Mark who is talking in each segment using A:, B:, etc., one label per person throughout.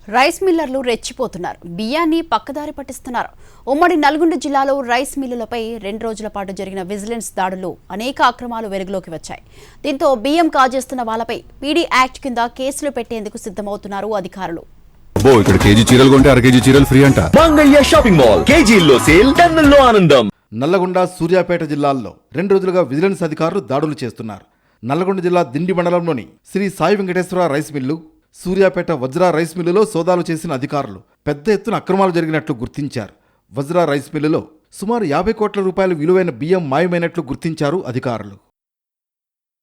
A: Rice మిల్లర్లు రెచ్చిపోతున్నారు. బియ్యాన్ని పక్కదారి పట్టిస్తున్నారు. ఉమ్మడి నల్గొండ జిల్లాలో రైస్ మిల్లులపై 2 రోజుల పాటు జరిగిన విజిలెన్స్ దాడుల్లో అనేక అక్రమాలు వెలుగులోకి వచ్చాయి. దీంతో బియ్యం కాజేస్తున్న వాళ్ళపై పీడీ యాక్ట్ కింద కేసులు పెట్టేందుకు సిద్ధమవుతున్నారు అధికారులు.
B: ఇక్కడ కేజీ చీరలు కొంటే అర కేజీ చీరలు ఫ్రీ అంట.
C: మంగయ్య షాపింగ్ మాల్, కేజీల్లో సేల్, టన్నుల్లో ఆనందం.
D: నల్లగొండ, సూర్యాపేట జిల్లాల్లో 2 రోజులుగా విజిలెన్స్ అధికారులు దాడులు చేస్తున్నారు. నల్లగొండ జిల్లా దిండి మండలంలోని Sri Sai Venkateswara rice mill, Suryapet Vajra rice మిల్లులో సోదాలు చేసిన అధికారులు పెద్ద ఎత్తున అక్రమాలు జరిగినట్లు గుర్తించారు. వజ్రా రైస్ మిల్లులో సుమారు 50 కోట్ల రూపాయల విలువైన బియ్యం మాయమైనట్లు గుర్తించారు అధికారులు.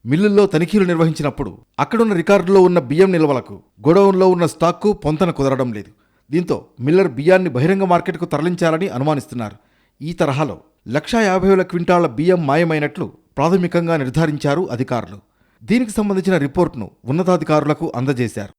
D: మిల్లుల్లో తనిఖీలు నిర్వహించినప్పుడు అక్కడున్న రికార్డులో ఉన్న బియ్యం నిల్వలకు గోడౌన్లో ఉన్న స్టాక్కు పొంతన కుదరడం లేదు. దీంతో మిల్లర్ బియ్యాన్ని బహిరంగ మార్కెట్కు తరలించాలని అనుమానిస్తున్నారు. ఈ తరహాలో 1,50,000 క్వింటాళ్ల బియ్యం మాయమైనట్లు ప్రాథమికంగా నిర్ధారించారు అధికారులు. దీనికి సంబంధించిన రిపోర్టును ఉన్నతాధికారులకు అందజేశారు.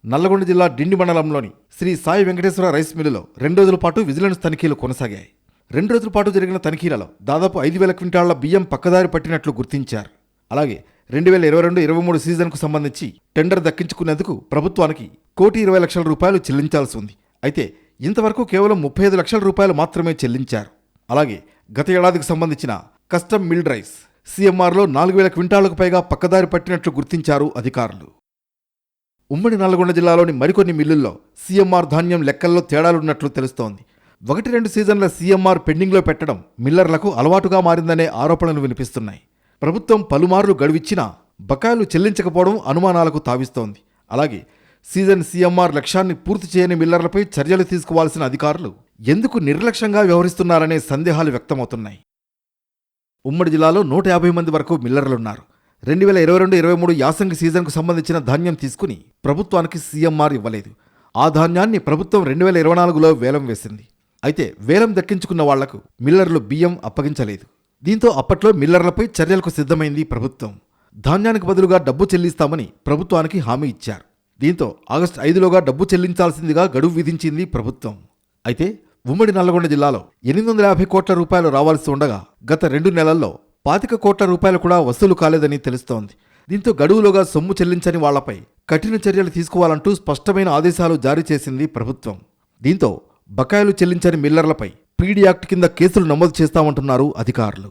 D: నల్లగొండ జిల్లా డిండి మండలంలోని శ్రీ సాయి వెంకటేశ్వర రైస్ మిల్లులో 2 రోజుల పాటు విజిలెన్స్ తనిఖీలు కొనసాగాయి. 2 రోజుల పాటు జరిగిన తనిఖీలలో దాదాపు 5,000 క్వింటాళ్ల బియ్యం పక్కదారి పట్టినట్లు గుర్తించారు. అలాగే 2022-23 సీజన్కు సంబంధించి టెండర్ దక్కించుకునేందుకు ప్రభుత్వానికి ₹1,20,00,000 చెల్లించాల్సి ఉంది. అయితే ఇంతవరకు కేవలం 35 లక్షల రూపాయలు మాత్రమే చెల్లించారు. అలాగే గత ఏడాదికి సంబంధించిన కస్టమ్ మిల్డ్ రైస్ సీఎంఆర్లో 4,000 క్వింటాళ్లకు పైగా పక్కదారి పట్టినట్లు గుర్తించారు అధికారులు. ఉమ్మడి నల్లగొండ జిల్లాలోని మరికొన్ని మిల్లుల్లో సీఎంఆర్ ధాన్యం లెక్కల్లో తేడాలున్నట్లు తెలుస్తోంది. 1-2 సీజన్ల సీఎంఆర్ పెండింగ్లో పెట్టడం మిల్లర్లకు అలవాటుగా మారిందనే ఆరోపణలు వినిపిస్తున్నాయి. ప్రభుత్వం పలుమార్లు గడువిచ్చినా బకాయిలు చెల్లించకపోవడం అనుమానాలకు తావిస్తోంది. అలాగే సీజన్ సీఎంఆర్ లక్ష్యాన్ని పూర్తి చేయని మిల్లర్లపై చర్యలు తీసుకోవాల్సిన అధికారులు ఎందుకు నిర్లక్ష్యంగా వ్యవహరిస్తున్నారనే సందేహాలు వ్యక్తమవుతున్నాయి. ఉమ్మడి జిల్లాలో 150 మంది వరకు మిల్లర్లున్నారు. 2022-23 యాసంగి సీజన్కు సంబంధించిన ధాన్యం తీసుకుని ప్రభుత్వానికి సీఎంఆర్ ఇవ్వలేదు. ఆ ధాన్యాన్ని ప్రభుత్వం 2024లో వేలం వేసింది. అయితే వేలం దక్కించుకున్న వాళ్లకు మిల్లర్లు బియ్యం అప్పగించలేదు. దీంతో అప్పట్లో మిల్లర్లపై చర్యలకు సిద్ధమైంది ప్రభుత్వం. ధాన్యానికి బదులుగా డబ్బు చెల్లిస్తామని ప్రభుత్వానికి హామీ ఇచ్చారు. దీంతో ఆగస్టు 5లోగా డబ్బు చెల్లించాల్సిందిగా గడువు విధించింది ప్రభుత్వం. అయితే ఉమ్మడి నల్లగొండ జిల్లాలో 850 కోట్ల రూపాయలు రావాల్సి ఉండగా గత 2 నెలల్లో 25 కోట్ల రూపాయలు కూడా వసూలు కాలేదని తెలుస్తోంది. దీంతో గడువులోగా సొమ్ము చెల్లించని వాళ్లపై కఠిన చర్యలు తీసుకోవాలంటూ స్పష్టమైన ఆదేశాలు జారీ చేసింది ప్రభుత్వం. దీంతో బకాయిలు చెల్లించని మిల్లర్లపై పీడీ యాక్ట్ కింద కేసులు నమోదు చేస్తామంటున్నారు అధికారులు.